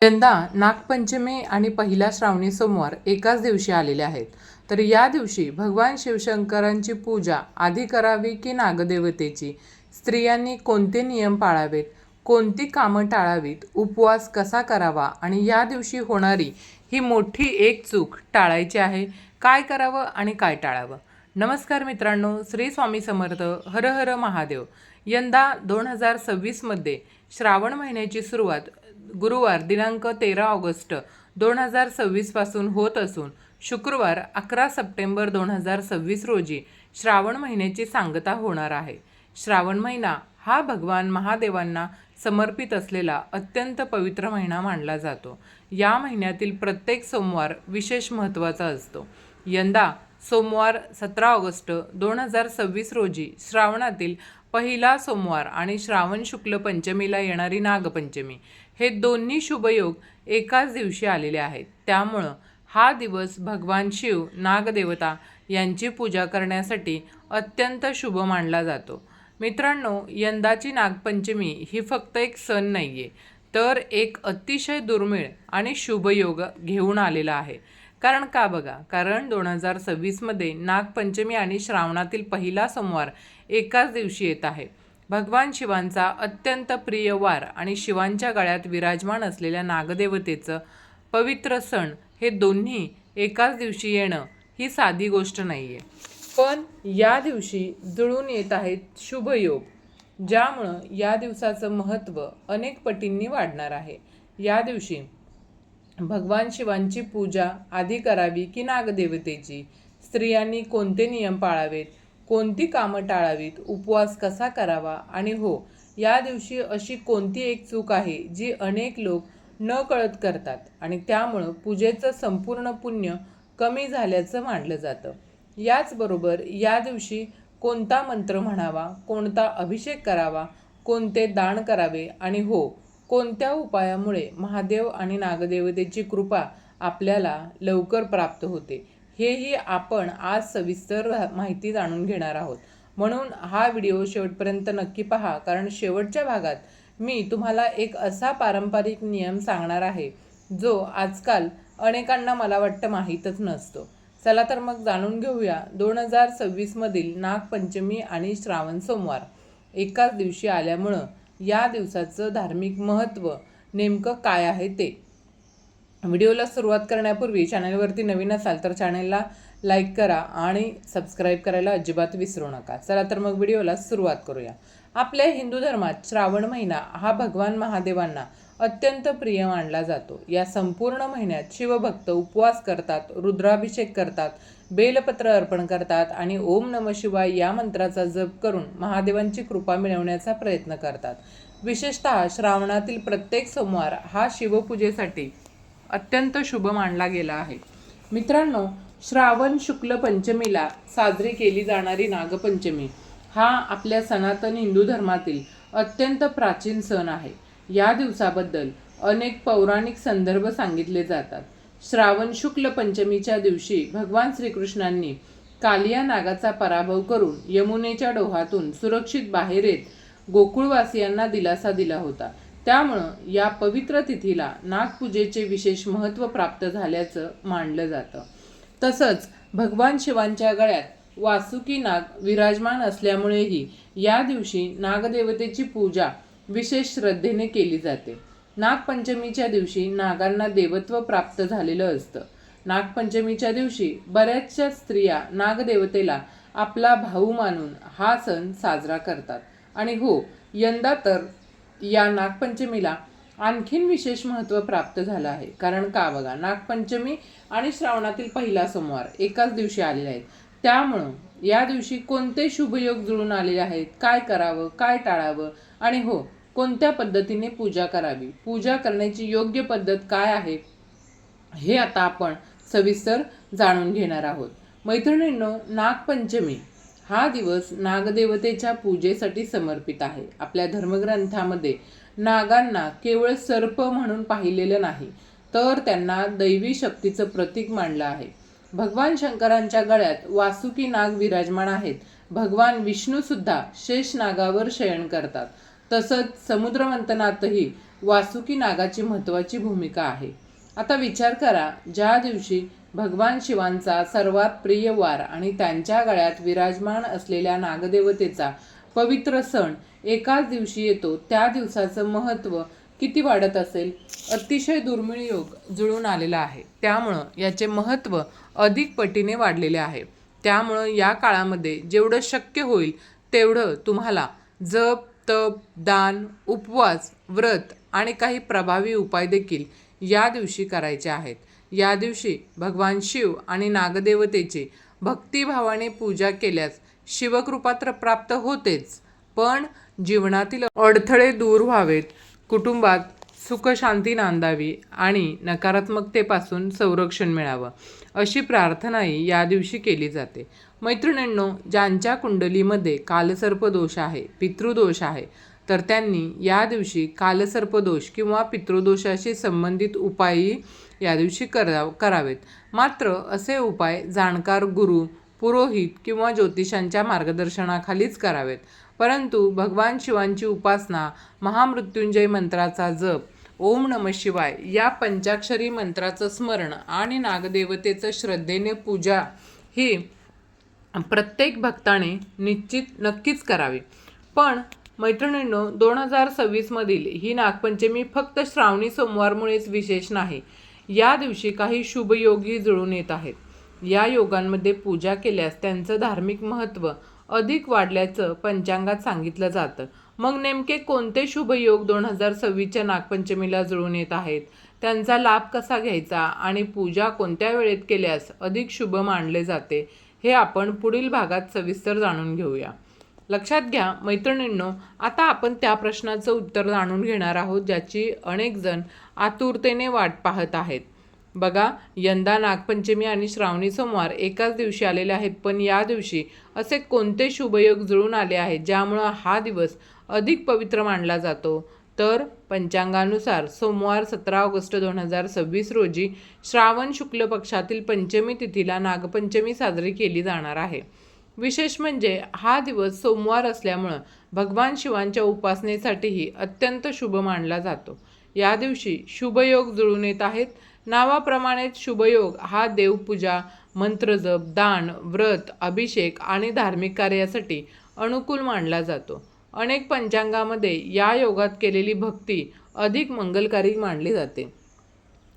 यंदा नागपंचमी आणि पहिला श्रावणी सोमवार एकाच दिवशी आलेले आहेत. तर या दिवशी भगवान शिवशंकरांची पूजा आधी करावी की नागदेवतेची? स्त्रियांनी कोणते नियम पाळावेत? कोणती कामं टाळावीत? उपवास कसा करावा? आणि या दिवशी होणारी ही मोठी एक चूक टाळायची आहे. काय करावं आणि काय टाळावं? नमस्कार मित्रांनो, श्री स्वामी समर्थ. हर हर महादेव. यंदा 2026मध्ये श्रावण महिन्याची सुरुवात गुरुवार दिनांक 13 ऑगस्ट 2026 पासून होत असून शुक्रवार 11 सप्टेंबर 2026 रोजी श्रावण महिन्याची सांगता होणार आहे. श्रावण महिना हा भगवान महादेवांना समर्पित असलेला अत्यंत पवित्र महिना मानला जातो. या महिन्यातील प्रत्येक सोमवार विशेष महत्त्वाचा असतो. यंदा सोमवार 17 ऑगस्ट 2026 रोजी श्रावणातील पहिला सोमवार आणि श्रावण शुक्ल पंचमीला येणारी नागपंचमी हे दोन्ही शुभयोग एकाच दिवशी आलेले आहेत. त्यामुळं हा दिवस भगवान शिव, नागदेवता यांची पूजा करण्यासाठी अत्यंत शुभ मानला जातो. मित्रांनो, यंदाची नागपंचमी ही फक्त एक सण नाही आहे, तर एक अतिशय दुर्मिळ आणि शुभयोग घेऊन आलेला आहे. कारण का बघा, कारण 2026मध्ये नागपंचमी आणि श्रावणातील पहिला सोमवार एकाच दिवशी येत आहे. भगवान शिवांचा अत्यंत प्रिय वार आणि शिवांच्या गळ्यात विराजमान असलेल्या नागदेवतेचं पवित्र सण हे दोन्ही एकाच दिवशी येणं ही साधी गोष्ट नाही आहे. पण या दिवशी जुळून येत आहेत शुभयोग, ज्यामुळं या दिवसाचं महत्त्व अनेक पटींनी वाढणार आहे. या दिवशी भगवान शिवांची पूजा आधी करावी की नागदेवतेची? स्त्रियांनी कोणते नियम पाळावेत? कोणती कामं टाळावीत? उपवास कसा करावा? आणि हो, या दिवशी अशी कोणती एक चूक आहे जी अनेक लोक न कळत करतात आणि त्यामुळं पूजेचं संपूर्ण पुण्य कमी झाल्याचं मानलं जातं. याचबरोबर या दिवशी कोणता मंत्र म्हणावा, कोणता अभिषेक करावा, कोणते दान करावे आणि हो, कोणत्या उपायामुळे महादेव आणि नागदेवतेची कृपा आपल्याला लवकर प्राप्त होते, हेही आपण आज सविस्तर माहिती जाणून घेणार आहोत. म्हणून हा व्हिडिओ शेवटपर्यंत नक्की पहा, कारण शेवटच्या भागात मी तुम्हाला एक असा पारंपरिक नियम सांगणार आहे जो आजकाल अनेकांना मला वाटतं माहीतच नसतो. चला तर मग जाणून घेऊया 2026मधील नागपंचमी आणि श्रावण सोमवार एकाच दिवशी आल्यामुळं या दिवसाचं धार्मिक महत्त्व नेमकं काय आहे ते. व्हिडिओला सुरुवात करण्यापूर्वी चॅनलवरती नवीन असाल तर चॅनलला लाईक करा आणि सबस्क्राईब करायला अजिबात विसरू नका. चला तर मग व्हिडिओला सुरुवात करूया. आपल्या हिंदू धर्मात श्रावण महिना हा भगवान महादेवांना अत्यंत प्रिय मानला जातो. या संपूर्ण महिन्यात शिवभक्त उपवास करतात, रुद्राभिषेक करतात, बेलपत्र अर्पण करतात आणि ओम नमः शिवाय या मंत्राचा जप करून महादेवांची कृपा मिळवण्याचा प्रयत्न करतात. विशेषतः श्रावणातील प्रत्येक सोमवार हा शिवपूजेसाठी अत्यंत शुभ मानला गेला आहे. मित्रांनो, श्रावण शुक्ल पंचमीला साजरी केली जाणारी नागपंचमी हा आपल्या सनातन हिंदू धर्मातील अत्यंत प्राचीन सण आहे. या दिवसाबद्दल अनेक पौराणिक संदर्भ सांगितले जातात. श्रावण शुक्ल पंचमीच्या दिवशी भगवान श्रीकृष्णांनी कालिया नागाचा पराभव करून यमुनेच्या डोहातून सुरक्षित बाहेर येत गोकुळवासियांना दिलासा दिला होता. त्यामुळं या पवित्र तिथीला नागपूजेचे विशेष महत्त्व प्राप्त झाल्याचं मानलं जातं. तसंच भगवान शिवांच्या गळ्यात वासुकी नाग विराजमान असल्यामुळेही या दिवशी नागदेवतेची पूजा विशेष श्रद्धेने केली जाते. नागपंचमीच्या दिवशी नागांना देवत्व प्राप्त झालेलं असतं. नागपंचमीच्या दिवशी बऱ्याचशा स्त्रिया नागदेवतेला आपला भाऊ मानून हा सण साजरा करतात. आणि हो, यंदा तर या नागपंचमीला आणखीन विशेष महत्त्व प्राप्त झालं आहे. कारण का बघा, नागपंचमी आणि श्रावणातील पहिला सोमवार एकाच दिवशी आलेले आहेत. त्यामुळं या दिवशी कोणते शुभयोग जुळून आलेले आहेत, काय करावं, काय टाळावं आणि हो, कोणत्या पद्धतीने पूजा करावी, पूजा करण्याची योग्य पद्धत काय आहे, हे आता आपण सविस्तर जाणून घेणार आहोत. मैत्रिणींनो, नागपंचमी हा दिवस नागदेवतेच्या पूजेसाठी समर्पित आहे. आपल्या धर्मग्रंथामध्ये नागांना केवळ सर्प म्हणून पाहिलेलं नाही, तर त्यांना दैवी शक्तीचं प्रतीक मानलं आहे. भगवान शंकरांच्या गळ्यात वासुकी नाग विराजमान आहेत. भगवान विष्णू सुद्धा शेष नागावर शयन करतात. तसंच समुद्रमंथनातही वासुकी नागाची महत्त्वाची भूमिका आहे. आता विचार करा, ज्या दिवशी भगवान शिवांचा सर्वात प्रिय वार आणि त्यांच्या गळ्यात विराजमान असलेल्या नागदेवतेचा पवित्र सण एकाच दिवशी येतो, त्या दिवसाचं महत्त्व किती वाढत असेल. अतिशय दुर्मिळ योग जुळून आलेला आहे, त्यामुळं याचे महत्त्व अधिक पटीने वाढलेले आहे. त्यामुळं या काळामध्ये जेवढं शक्य होईल तेवढं तुम्हाला जप, तप, दान, उपवास, व्रत आणि काही प्रभावी उपाय देखील या दिवशी करायचे आहेत. या दिवशी भगवान शिव आणि नागदेवतेची भक्तिभावाने पूजा केल्यास शिवकृपा तर प्राप्त होतेच, पण जीवनातील अडथळे दूर व्हावेत, कुटुंबात सुखशांती नांदावी आणि नकारात्मकतेपासून संरक्षण मिळावं, अशी प्रार्थनाही या दिवशी केली जाते. मैत्रिणींनो, ज्यांच्या कुंडलीमध्ये कालसर्पदोष आहे, पितृदोष आहे, तर त्यांनी या दिवशी कालसर्पदोष किंवा पितृदोषाशी संबंधित उपायही या दिवशी करावेत. मात्र असे उपाय जाणकार गुरु, पुरोहित किंवा ज्योतिषांच्या मार्गदर्शनाखालीच करावेत. परंतु भगवान शिवांची उपासना, महामृत्युंजय मंत्राचा जप, ओम नमः शिवाय या पंचाक्षरी मंत्राचं स्मरण आणि नागदेवतेचं श्रद्धेने पूजा ही प्रत्येक भक्ताने नक्कीच करावी. पण मैत्रिणींनो, 2026मधील ही नागपंचमी फक्त श्रावणी सोमवारमुळेच विशेष नाही. या दिवशी काही शुभयोगी जुळून येत आहेत. या योगांमध्ये पूजा केल्यास त्यांचं धार्मिक महत्त्व अधिक वाढल्याचं पंचांगात सांगितलं जातं. मग नेमके कोणते शुभयोग 2026च्या नागपंचमीला जुळून येत आहेत, त्यांचा लाभ कसा घ्यायचा आणि पूजा कोणत्या वेळेत केल्यास अधिक शुभ मानले जाते, हे आपण पुढील भागात सविस्तर जाणून घेऊया. लक्षात घ्या मैत्रिणींनो, आता आपण त्या प्रश्नाचं उत्तर जाणून घेणार आहोत ज्याची अनेक जण आतुरतेने वाट पाहत आहेत. बघा, यंदा नागपंचमी आणि श्रावणी सोमवार एकाच दिवशी आलेले आहेत, पण या दिवशी असे कोणते शुभयोग जुळून आले आहेत ज्यामुळं हा दिवस अधिक पवित्र मानला जातो? तर पंचांगानुसार सोमवार 17 ऑगस्ट 2026 रोजी श्रावण शुक्ल पक्षातील पंचमी तिथीला नागपंचमी साजरी केली जाणार आहे. विशेष म्हणजे हा दिवस सोमवार असल्यामुळं भगवान शिवांच्या उपासनेसाठीही अत्यंत शुभ मानला जातो. या दिवशी शुभयोग जुळून येत आहेत. नावाप्रमाणेच शुभयोग हा देवपूजा, मंत्रजप, दान, व्रत, अभिषेक आणि धार्मिक कार्यासाठी अनुकूल मानला जातो. अनेक पंचांगामध्ये या योगात केलेली भक्ती अधिक मंगलकारी मानली जाते.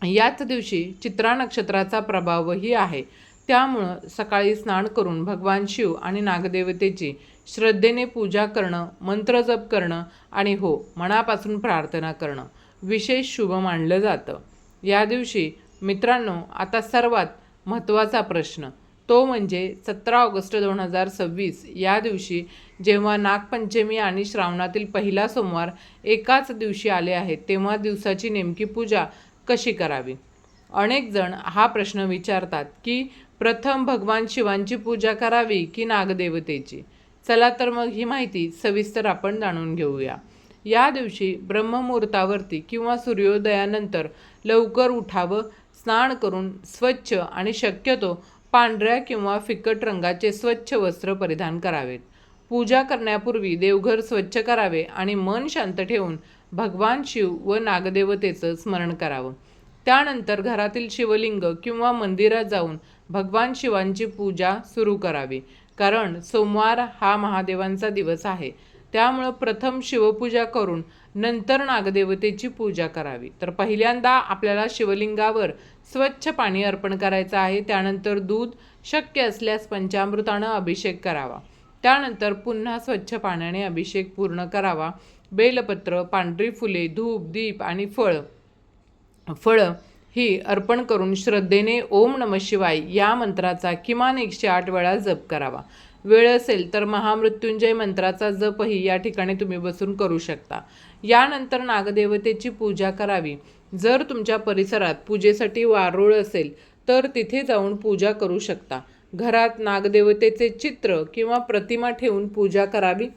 याच दिवशी चित्रा नक्षत्राचा प्रभावही आहे. त्यामुळं सकाळी स्नान करून भगवान शिव आणि नागदेवतेची श्रद्धेने पूजा करणं, मंत्रजप करणं आणि मनापासून प्रार्थना करणं विशेष शुभ मानलं जातं. या दिवशी मित्रांनो, आता सर्वात महत्त्वाचा प्रश्न तो म्हणजे 17 ऑगस्ट 2026 या दिवशी जेव्हा नागपंचमी आणि श्रावणातील पहिला सोमवार एकाच दिवशी आले आहेत, तेव्हा दिवसाची नेमकी पूजा कशी करावी? अनेक जण हा प्रश्न विचारतात की प्रथम भगवान शिवांची पूजा करावी की नागदेवतेची? चला तर मग ही माहिती सविस्तर आपण जाणून घेऊया. या दिवशी ब्रह्ममुहूर्तावरती किंवा सूर्योदयानंतर लवकर उठावं, स्नान करून स्वच्छ आणि शक्यतो पांढऱ्या किंवा फिकट रंगाचे स्वच्छ वस्त्र परिधान करावेत. पूजा करण्यापूर्वी देवघर स्वच्छ करावे आणि मन शांत ठेवून भगवान शिव व नागदेवतेचं स्मरण करावं. त्यानंतर घरातील शिवलिंग किंवा मंदिरात जाऊन भगवान शिवांची पूजा सुरू करावी. कारण सोमवार हा महादेवांचा दिवस आहे, त्यामुळं प्रथम शिवपूजा करून नंतर नागदेवतेची पूजा करावी. तर पहिल्यांदा आपल्याला शिवलिंगावर स्वच्छ पाणी अर्पण करायचं आहे. त्यानंतर दूध, शक्य असल्यास पंचामृतानं अभिषेक करावा. त्यानंतर पुन्हा स्वच्छ पाण्याने अभिषेक पूर्ण करावा. बेलपत्र, पांढरी फुले, धूप, दीप आणि फळं ही अर्पण करून श्रद्धेने ओम नमः शिवाय या मंत्राचा किमान 108 वेळा जप करावा. वेळ असेल तर महामृत्युंजय मंत्राचा जपही या ठिकाणी तुम्ही बसून करू शकता. यानंतर नागदेवतेची पूजा करावी. जर तुमच्या परिसरात पूजेसाठी वारूळ असेल तर तिथे जाऊन पूजा करू शकता. घरात नागदेवतेचे चित्र किंवा प्रतिमा ठेवून पूजा करावी.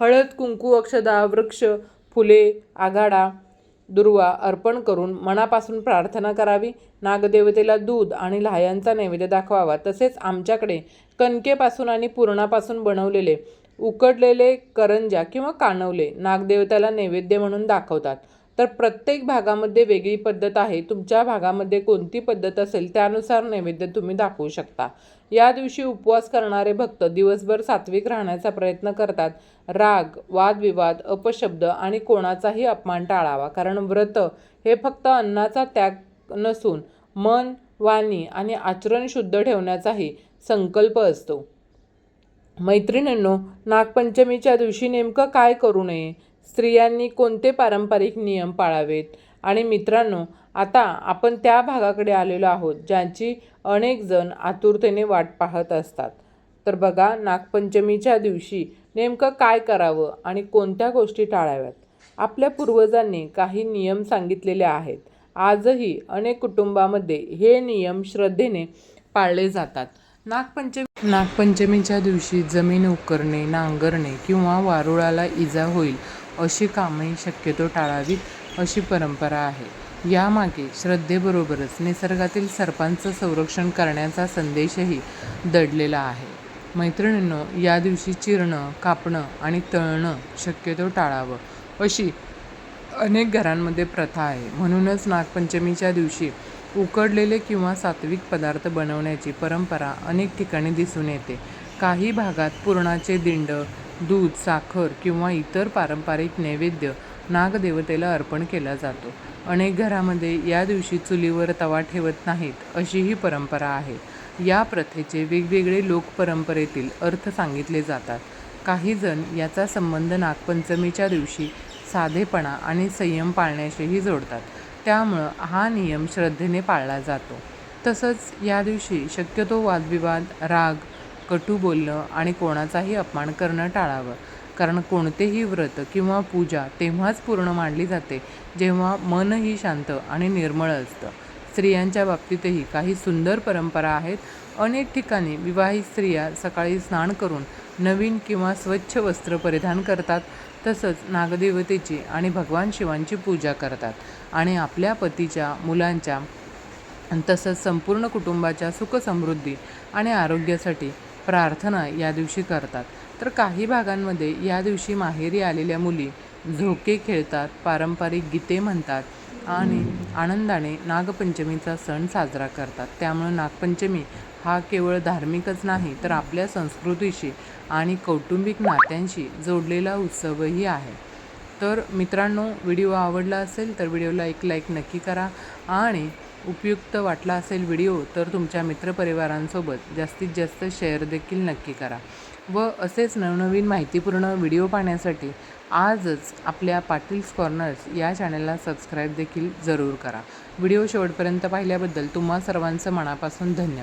हळद, कुंकू, अक्षदा, वृक्ष, फुले, आघाडा, दुर्वा अर्पण करून मनापासून प्रार्थना करावी. नागदेवतेला दूध आणि लाह्यांचा नैवेद्य दाखवावा. तसेच आमच्याकडे कणकेपासून आणि पुरणापासून बनवलेले उकडलेले करंज्या किंवा कानवले नागदेवतेला नैवेद्य म्हणून दाखवतात. तर प्रत्येक भागामध्ये वेगळी पद्धत आहे. तुमच्या भागामध्ये कोणती पद्धत असेल त्यानुसार नैवेद्य तुम्ही दाखवू शकता. या दिवशी उपवास करणारे भक्त दिवसभर सात्विक राहण्याचा प्रयत्न करतात. राग, वादविवाद, अपशब्द आणि कोणाचाही अपमान टाळावा, कारण व्रत हे फक्त अन्नाचा त्याग नसून मन, वाणी आणि आचरण शुद्ध ठेवण्याचाही संकल्प असतो. मैत्रिणींनो, नागपंचमीच्या दिवशी नेमकं काय करू नये, स्त्रियांनी कोणते पारंपरिक नियम पाळावेत, आणि मित्रांनो, आता आपण त्या भागाकडे आलेलो आहोत ज्यांची अनेक जण आतुरतेने वाट पाहत असतात. तर बघा, नागपंचमीच्या दिवशी नेमकं काय करावं आणि कोणत्या गोष्टी टाळाव्यात. आपल्या पूर्वजांनी काही नियम सांगितलेले आहेत. आजही अनेक कुटुंबामध्ये हे नियम श्रद्धेने पाळले जातात. नागपंचमीच्या दिवशी जमीन उकरणे, नांगरणे किंवा वारुळाला इजा होईल अशी कामही शक्यतो टाळावीत अशी परंपरा आहे. यामागे श्रद्धेबरोबरच निसर्गातील सर्पांचं संरक्षण करण्याचा संदेशही दडलेला आहे. मैत्रिणींनो, या दिवशी चिरणं, कापणं आणि तळणं शक्यतो टाळावं अशी अनेक घरांमध्ये प्रथा आहे. म्हणूनच नागपंचमीच्या दिवशी उकडलेले किंवा सात्विक पदार्थ बनवण्याची परंपरा अनेक ठिकाणी दिसून येते. काही भागात पुरणाचे दिंड, दूध, साखर किंवा इतर पारंपरिक नैवेद्य नागदेवतेला अर्पण केला जातो. अनेक घरामध्ये या दिवशी चुलीवर तवा ठेवत नाहीत अशीही परंपरा आहे. या प्रथेचे वेगवेगळे लोकपरंपरेतील अर्थ सांगितले जातात. काही जण याचा संबंध नागपंचमीच्या दिवशी साधेपणा आणि संयम पाळण्याशीही जोडतात. त्यामुळं हा नियम श्रद्धेने पाळला जातो. तसंच या दिवशी शक्यतो वादविवाद, राग, कटू बोलणं आणि कोणाचाही अपमान करणं टाळावं, कारण कोणतेही व्रत किंवा पूजा तेव्हाच पूर्ण मानली जाते जेव्हा मनही शांत आणि निर्मळ असतं. स्त्रियांच्या बाबतीतही काही सुंदर परंपरा आहेत. अनेक ठिकाणी विवाहित स्त्रिया सकाळी स्नान करून नवीन किंवा स्वच्छ वस्त्र परिधान करतात. तसंच नागदेवतेची आणि भगवान शिवांची पूजा करतात आणि आपल्या पतीच्या, मुलांच्या तसंच संपूर्ण कुटुंबाच्या सुखसमृद्धी आणि आरोग्यासाठी प्रार्थना या दिवशी करतात. तर काही भागांमध्ये या दिवशी माहेरी आलेल्या मुली झोके खेळतात, पारंपरिक गीते म्हणतात आणि आनंदाने नागपंचमीचा सण साजरा करतात. त्यामुळे नागपंचमी हा केवळ धार्मिकच नाही, तर आपल्या संस्कृतीशी आणि कौटुंबिक नात्यांशी जोडलेला उत्सवही आहे. तर मित्रांनो, व्हिडिओ आवडला असेल तर व्हिडिओला एक लाईक नक्की करा, आणि उपयुक्त वाटला असेल व्हिडिओ तर तुमच्या मित्रपरिवारांसोबत जास्तीत जास्त शेअर देखील नक्की करा. व असेच नवनवीन माहितीपूर्ण व्हिडिओ पाहण्यासाठी आजच आपल्या पाटील्स कॉर्नर्स या चॅनलला सबस्क्राईब देखील जरूर करा. व्हिडिओ शेवटपर्यंत पाहिल्याबद्दल तुम्हा सर्वांचं मनापासून धन्यवाद.